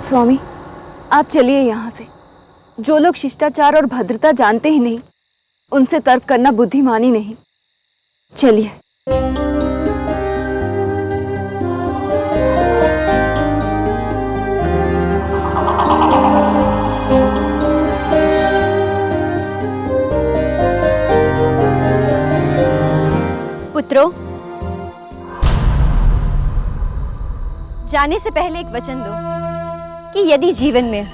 स्वामी, आप चलिए यहाँ से। जो लोग शिष्टाचार और भद्रता जानते ही नहीं, उनसे तर्क करना बुद्धिमानी नहीं। चलिए। पुत्रों, जाने से पहले एक वचन दो कि यदि जीवन में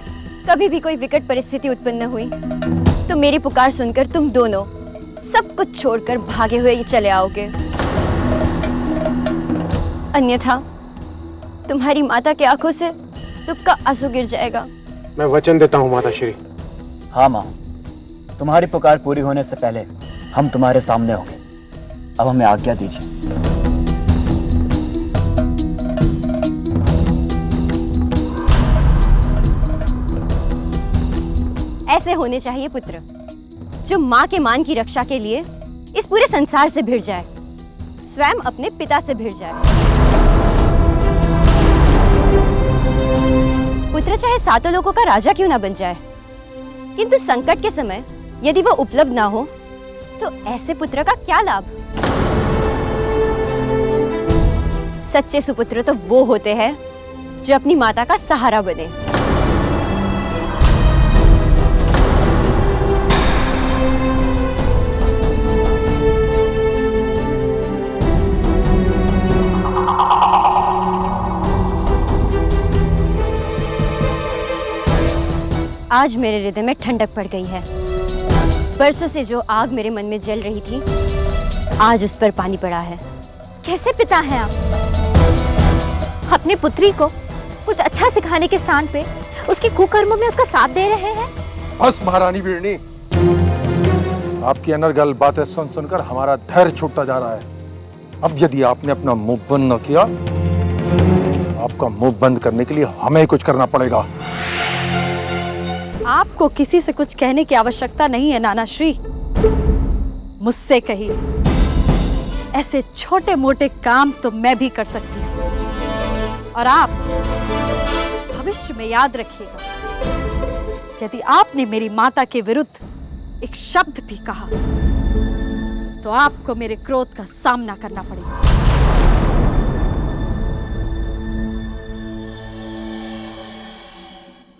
कभी भी कोई विकट परिस्थिति उत्पन्न हुई तो मेरी पुकार सुनकर तुम दोनों सब कुछ छोड़कर भागे हुए ये चले आओगे। अन्यथा तुम्हारी माता की आंखों से दुख का आंसू गिर जाएगा। मैं वचन देता हूँ माता श्री। हाँ माँ, तुम्हारी पुकार पूरी होने से पहले हम तुम्हारे सामने होंगे। अब हमें आज्ञा दीजिए। ऐसे होने चाहिए पुत्र, जो माँ के मान की रक्षा के लिए इस पूरे संसार से भिड़ जाए, स्वयं अपने पिता से भिड़ जाए। पुत्र चाहे सातों लोगों का राजा क्यों ना बन जाए, किंतु संकट के समय यदि वो उपलब्ध ना हो तो ऐसे पुत्र का क्या लाभ। सच्चे सुपुत्र तो वो होते हैं जो अपनी माता का सहारा बने। आज मेरे हृदय में ठंडक पड़ गई है। बरसों से जो आग मेरे मन में जल रही थी, आज उस पर पानी पड़ा है। कैसे पिता हैं आप? अपनी पुत्री को कुछ अच्छा सिखाने के स्थान पे उसके कुकर्मों में उसका साथ दे रहे हैं। बस महारानी वीरनी, आपकी अनर्गल बातें सुन सुनकर हमारा धैर्य छूटता जा रहा है। अब यदि आपने अपना मुंह बंद न किया, आपका मुंह बंद करने के लिए हमें कुछ करना पड़ेगा। आपको किसी से कुछ कहने की आवश्यकता नहीं है नाना श्री। मुझसे कहिए, ऐसे छोटे मोटे काम तो मैं भी कर सकती हूँ। और आप भविष्य में याद रखिएगा, यदि आपने मेरी माता के विरुद्ध एक शब्द भी कहा तो आपको मेरे क्रोध का सामना करना पड़ेगा।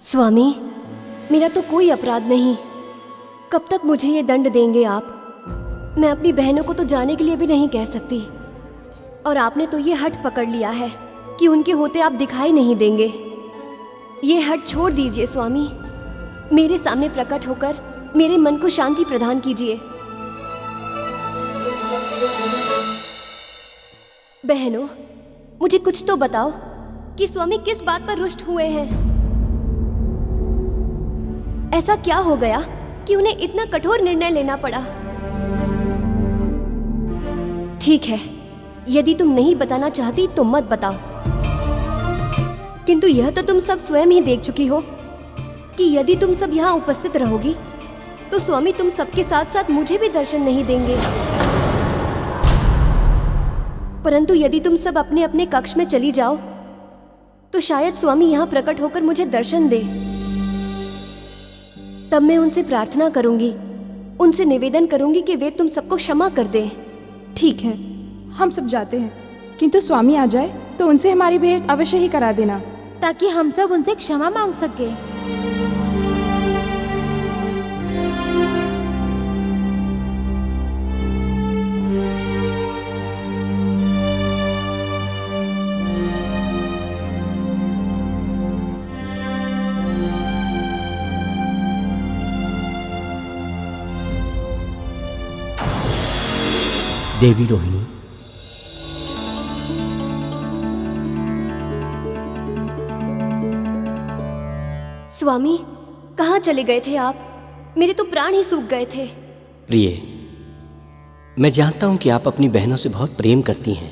स्वामी, मेरा तो कोई अपराध नहीं। कब तक मुझे ये दंड देंगे आप? मैं अपनी बहनों को तो जाने के लिए भी नहीं कह सकती, और आपने तो ये हठ पकड़ लिया है कि उनके होते आप दिखाई नहीं देंगे। ये हठ छोड़ दीजिए स्वामी। मेरे सामने प्रकट होकर मेरे मन को शांति प्रदान कीजिए। बहनों, मुझे कुछ तो बताओ कि स्वामी किस बात पर रुष्ट हुए हैं। ऐसा क्या हो गया कि उन्हें इतना कठोर निर्णय लेना पड़ा? ठीक है, यदि तुम नहीं बताना चाहती तो मत बताओ, किंतु यह तो तुम सब स्वयं ही देख चुकी हो कि यदि तुम सब यहाँ उपस्थित रहोगी तो स्वामी तुम सबके साथ साथ मुझे भी दर्शन नहीं देंगे। परंतु यदि तुम सब अपने अपने कक्ष में चली जाओ तो शायद स्वामी यहाँ प्रकट होकर मुझे दर्शन दे। तब मैं उनसे प्रार्थना करूंगी, उनसे निवेदन करूंगी कि वे तुम सबको क्षमा कर दें। ठीक है, हम सब जाते हैं, किंतु स्वामी आ जाए तो उनसे हमारी भेंट अवश्य ही करा देना, ताकि हम सब उनसे क्षमा मांग सके। देवी रोहिणी, स्वामी, कहाँ चले गए थे आप? मेरे तो प्राण ही सूख गए थे। प्रिय, मैं जानता हूं कि आप अपनी बहनों से बहुत प्रेम करती हैं,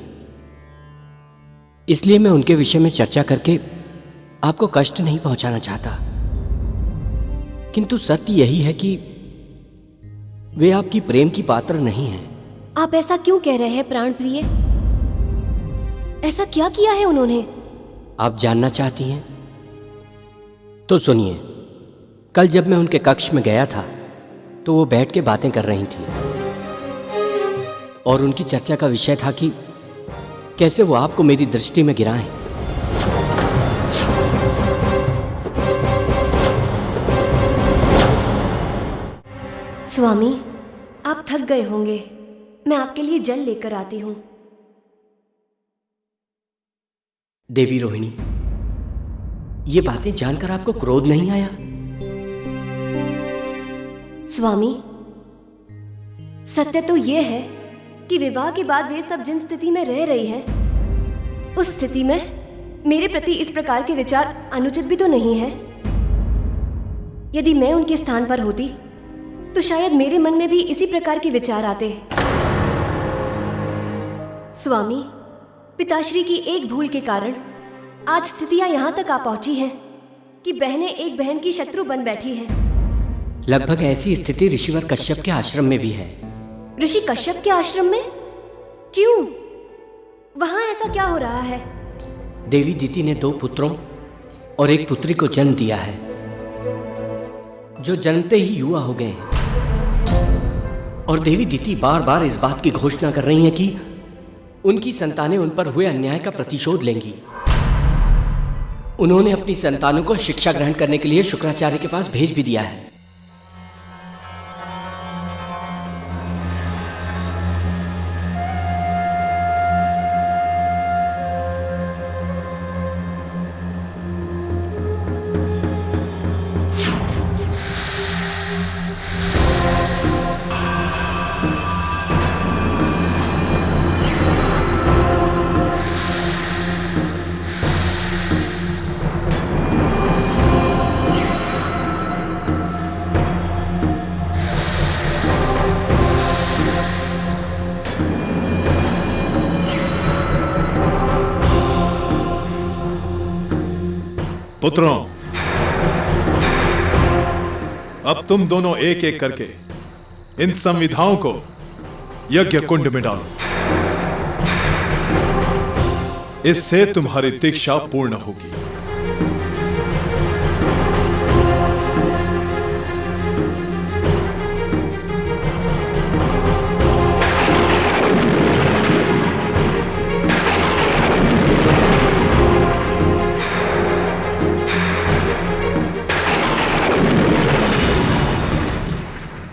इसलिए मैं उनके विषय में चर्चा करके आपको कष्ट नहीं पहुंचाना चाहता। किंतु सत्य यही है कि वे आपकी प्रेम की पात्र नहीं हैं। आप ऐसा क्यों कह रहे हैं प्राण प्रिय? ऐसा क्या किया है उन्होंने? आप जानना चाहती हैं? तो सुनिए, कल जब मैं उनके कक्ष में गया था तो वो बैठ के बातें कर रही थी और उनकी चर्चा का विषय था कि कैसे वो आपको मेरी दृष्टि में गिराएं। स्वामी, आप थक गए होंगे, मैं आपके लिए जल लेकर आती हूँ। देवी रोहिणी, ये बातें जानकर आपको क्रोध नहीं आया? स्वामी, सत्य तो यह है कि विवाह के बाद वे सब जिन स्थिति में रह रही हैं, उस स्थिति में मेरे प्रति इस प्रकार के विचार अनुचित भी तो नहीं है। यदि मैं उनके स्थान पर होती तो शायद मेरे मन में भी इसी प्रकार के विचार आते। स्वामी, पिताश्री की एक भूल के कारण आज स्थितियां यहां तक आ पहुंची हैं कि बहनें एक बहन की शत्रु बन बैठी हैं। लगभग ऐसी स्थिति ऋषिवर कश्यप के आश्रम में भी है। ऋषि कश्यप के आश्रम में? क्यों? वहां ऐसा क्या हो रहा है? देवी दीति ने 2 पुत्रों और 1 पुत्री को जन्म दिया है, जो जन्मते ही युवा हो गए हैं। और देवी दीति बार बार इस बात की घोषणा कर रही हैं कि उनकी संतानें उन पर हुए अन्याय का प्रतिशोध लेंगी। उन्होंने अपनी संतानों को शिक्षा ग्रहण करने के लिए शुक्राचार्य के पास भेज भी दिया है। पुत्रों, अब तुम दोनों एक एक करके इन संविधाओं को यज्ञ कुंड में डालो। इससे तुम्हारी दीक्षा पूर्ण होगी।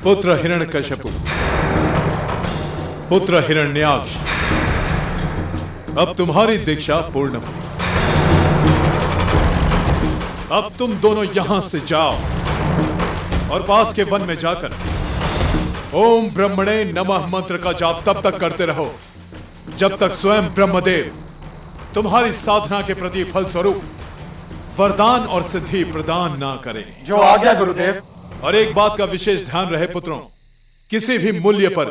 पुत्र हिरण्यकशिपु, पुत्र हिरण्याक्ष, अब तुम्हारी दीक्षा पूर्ण हुई। अब तुम दोनों यहां से जाओ और पास के वन में जाकर ओम ब्रह्मणे नमः मंत्र का जाप तब तक करते रहो जब तक स्वयं ब्रह्मदेव तुम्हारी साधना के प्रति फल स्वरूप वरदान और सिद्धि प्रदान ना करें। जो आज्ञा गुरुदेव। और एक बात का विशेष ध्यान रहे पुत्रों, किसी भी मूल्य पर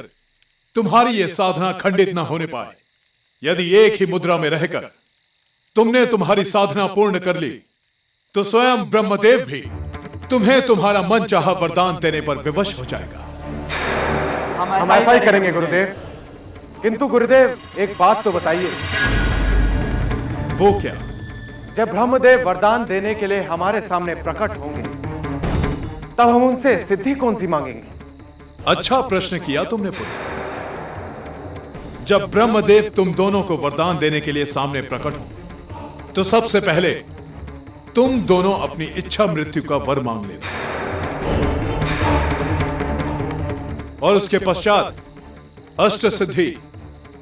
तुम्हारी यह साधना खंडित ना होने पाए। यदि एक ही मुद्रा में रहकर तुमने तुम्हारी साधना पूर्ण कर ली तो स्वयं ब्रह्मदेव भी तुम्हें तुम्हारा मन चाहा वरदान देने पर विवश हो जाएगा। हम ऐसा ही करेंगे गुरुदेव। किंतु गुरुदेव, एक बात तो बताइए। वो क्या? जब ब्रह्मदेव वरदान देने के लिए हमारे सामने प्रकट होंगे तब हम उनसे सिद्धि कौन सी मांगेंगे? अच्छा प्रश्न किया तुमने पुत्र। जब ब्रह्मदेव तुम दोनों को वरदान देने के लिए सामने प्रकट हो तो सबसे पहले तुम दोनों अपनी इच्छा मृत्यु का वर मांग लेना और उसके पश्चात अष्ट सिद्धि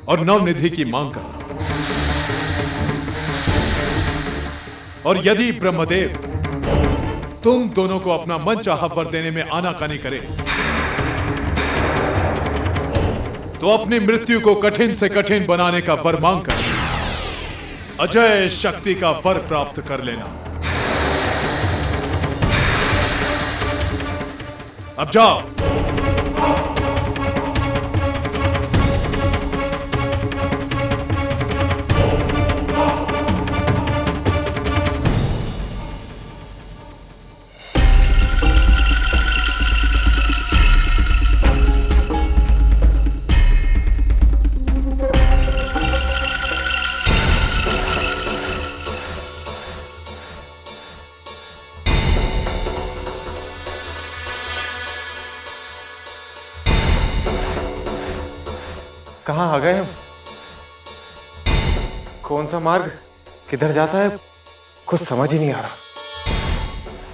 और नवनिधि की मांग करना। और यदि ब्रह्मदेव तुम दोनों को अपना मन चाहा वर देने में आनाकानी करे तो अपनी मृत्यु को कठिन से कठिन बनाने का वर मांग कर अजय शक्ति का वर प्राप्त कर लेना। अब जाओ। कहाँ आ गए हम? कौन सा मार्ग किधर जाता है कुछ समझ ही नहीं आ रहा।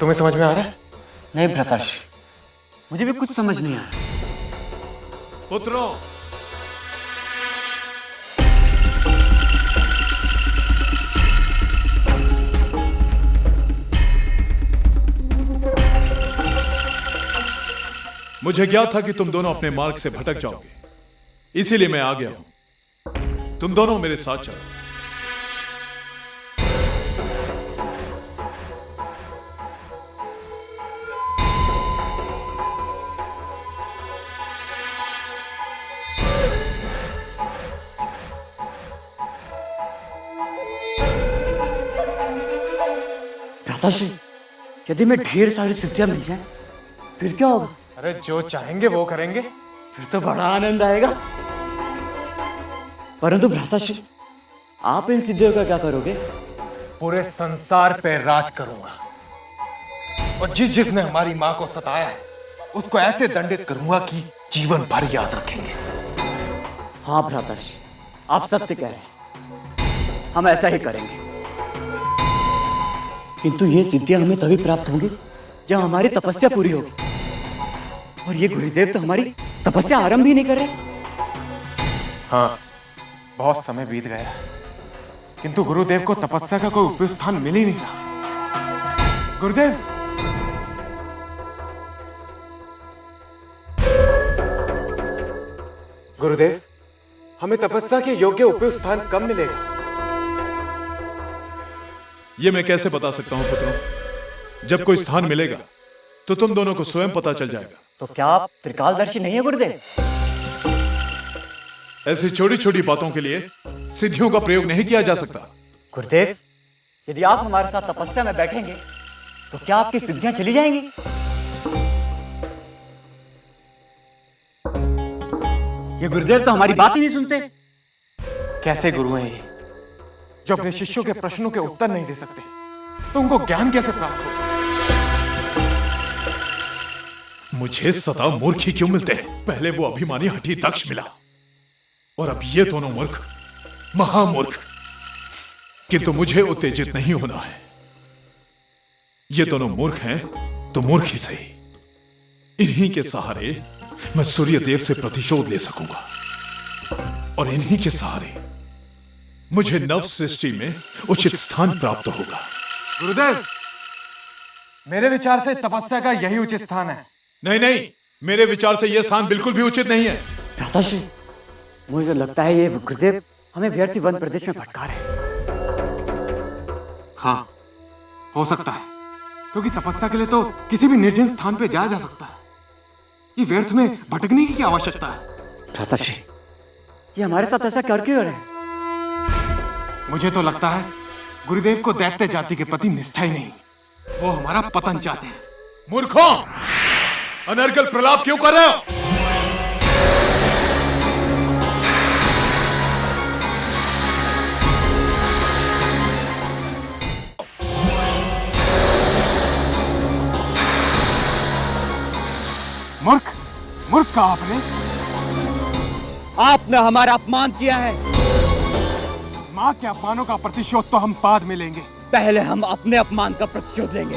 तुम्हें समझ में आ रहा है? नहीं भ्राताश्री, मुझे भी कुछ समझ नहीं आ रहा। पुत्रों, मुझे ज्ञात था कि तुम दोनों अपने मार्ग से भटक जाओगे, इसीलिए मैं आ गया हूं। तुम दोनों मेरे साथ चलो। भ्राताश्री, यदि मैं ढेर सारी सिद्धियां मिल जाए फिर क्या होगा? अरे जो चाहेंगे वो करेंगे। फिर तो बड़ा आनंद आएगा। परंतु भ्राताश्री, आप इन सिद्धियों का क्या करोगे? पूरे संसार पे राज करूंगा और जिसने हमारी माँ को सताया है उसको ऐसे दंडित करूंगा कि जीवन भर याद रखेंगे। हाँ भ्राताश्री, आप सत्य कह रहे हैं, हम ऐसा ही करेंगे। किंतु ये सिद्धियां हमें तभी प्राप्त होंगी जब हमारी तपस्या पूरी होगी, और ये गुरुदेव तो हमारी तपस्या आरंभ ही नहीं कर रहे। हाँ, बहुत समय बीत गया किंतु गुरुदेव को तपस्या का कोई उपयुक्त स्थान मिल ही नहीं रहा। गुरुदेव, गुरुदेव, हमें तपस्या के योग्य उपयुक्त स्थान कब मिलेगा? ये मैं कैसे बता सकता हूं पुत्रों? जब कोई स्थान मिलेगा तो तुम दोनों को स्वयं पता चल जाएगा। तो क्या आप त्रिकालदर्शी नहीं है गुरुदेव? ऐसी छोटी छोटी बातों के लिए सिद्धियों का प्रयोग नहीं किया जा सकता। गुरुदेव, यदि आप हमारे साथ तपस्या में बैठेंगे तो क्या आपकी सिद्धियां चली जाएंगी? ये गुरुदेव तो हमारी बात ही नहीं सुनते। कैसे गुरु हैं ये, जो अपने शिष्यों के प्रश्नों के उत्तर नहीं दे सकते, तो उनको ज्ञान कैसे प्राप्त हो? मुझे सदा मूर्ख ही क्यों मिलते हैं? पहले वो अभिमानी हठी दक्ष मिला और अब ये दोनों मूर्ख, महामूर्ख। किंतु मुझे उत्तेजित नहीं होना है। ये दोनों मूर्ख हैं तो मूर्ख ही सही, इन्हीं के सहारे मैं सूर्य देव से प्रतिशोध ले सकूंगा और इन्हीं के सहारे मुझे नव सृष्टि में उचित स्थान प्राप्त होगा। गुरुदेव, मेरे विचार से तपस्या का यही उचित स्थान है। नहीं नहीं, मेरे विचार से यह स्थान बिल्कुल भी उचित नहीं है। भ्राताश्री, मुझे लगता है ये गुरुदेव हमें व्यर्थ वन प्रदेश में भटका रहे हैं। हाँ, हो सकता है, क्योंकि तपस्या के लिए तो किसी भी निर्जन स्थान पे जाया जा सकता है। ये व्यर्थ में भटकने की क्या आवश्यकता है? भ्राताश्री, ये हमारे साथ ऐसा कर क्यों रहे हैं? मुझे तो लगता है गुरुदेव को दैत्य जाति के प्रति निष्ठा ही नहीं, वो हमारा पतन चाहते हैं। मूर्खों, अनर्गल प्रलाप क्यों कर रहे हो? मूर्ख, मूर्ख कहा आपने? आपने हमारा अपमान किया है। माँ के अपमानों का प्रतिशोध तो हम बाद में लेंगे। पहले हम अपने अपमान का प्रतिशोध लेंगे।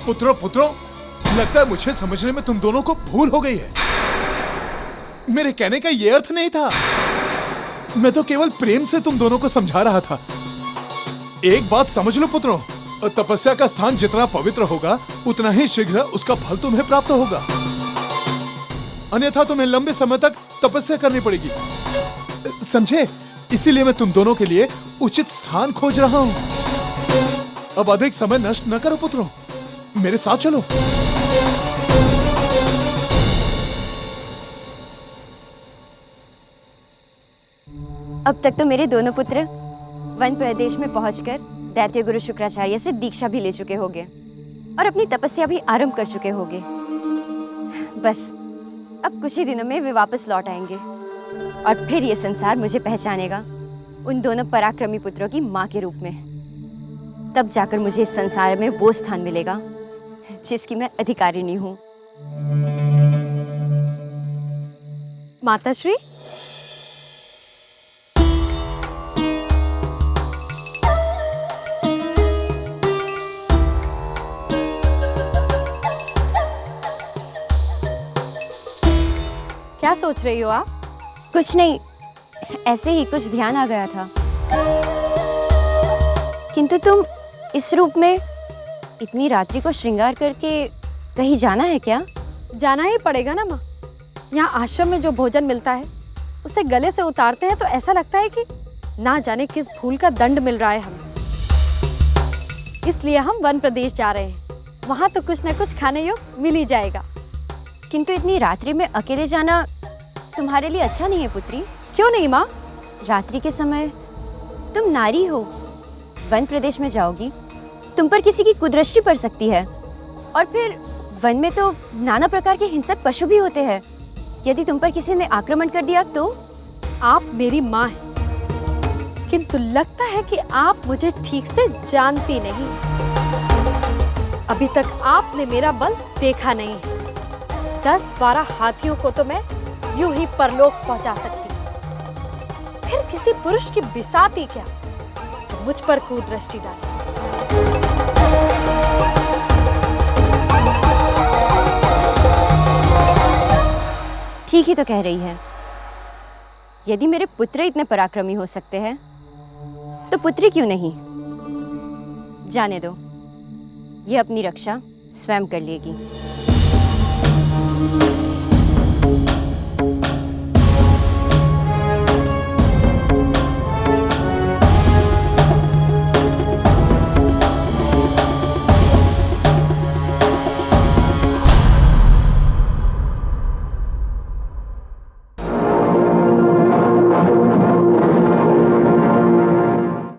पुत्रों पुत्रों, लगता है मुझे समझने में तुम दोनों को भूल हो गई है। मेरे कहने का यह अर्थ नहीं था, मैं तो केवल प्रेम से तुम दोनों को समझा रहा था। एक बात समझ लो पुत्रों, तपस्या का स्थान जितना पवित्र होगा उतना ही शीघ्र उसका फल तुम्हें प्राप्त होगा, अन्यथा तुम्हें लंबे समय तक तपस्या करनी पड़ेगी। समझे? इसीलिए मैं तुम दोनों के लिए उचित स्थान खोज रहा हूं। अब अधिक समय नष्ट न करो पुत्रों, मेरे साथ चलो। अब तक तो मेरे दोनों पुत्र वन प्रदेश में पहुंचकर दैत्य गुरु शुक्राचार्य से दीक्षा भी ले चुके होंगे और अपनी तपस्या भी आरंभ कर चुके होंगे। बस अब कुछ ही दिनों में वे वापस लौट आएंगे और फिर ये संसार मुझे पहचानेगा उन दोनों पराक्रमी पुत्रों की माँ के रूप में। तब जाकर मुझे इस संसार में वो स्थान मिलेगा जिसकी मैं अधिकारिणी हूँ। माताश्री, क्या सोच रही हो आप? कुछ नहीं, ऐसे ही कुछ ध्यान आ गया था। किंतु तुम इस रूप में इतनी रात्रि को श्रृंगार करके कहीं जाना है क्या? जाना ही पड़ेगा ना माँ। यहाँ आश्रम में जो भोजन मिलता है उसे गले से उतारते हैं तो ऐसा लगता है कि ना जाने किस भूल का दंड मिल रहा है हमें। इसलिए हम वन प्रदेश जा रहे हैं, वहाँ तो कुछ न कुछ खाने योग्य मिल ही जाएगा। किंतु इतनी रात्रि में अकेले जाना तुम्हारे लिए अच्छा नहीं है पुत्री। क्यों नहीं माँ? रात्रि के समय तुम नारी हो, वन प्रदेश में जाओगी, तुम पर किसी की कुदृष्टि पड़ सकती है। और फिर वन में तो नाना प्रकार के हिंसक पशु भी होते हैं। यदि तुम पर किसी ने आक्रमण कर दिया तो? आप मेरी माँ हैं, किंतु लगता है कि आप मुझे ठीक से जानती नहीं। अभी तक आपने मेरा बल देखा नहीं है। 10-12 हाथियों को तो मैं यूं ही परलोक पहुंचा सकती हूँ। फिर किसी पुरुष की बिसाती क्या तो मुझ पर कुदृष्टि डाले। ठीक ही तो कह रही है। यदि मेरे पुत्र इतने पराक्रमी हो सकते हैं तो पुत्री क्यों नहीं? जाने दो, ये अपनी रक्षा स्वयं कर लेगी।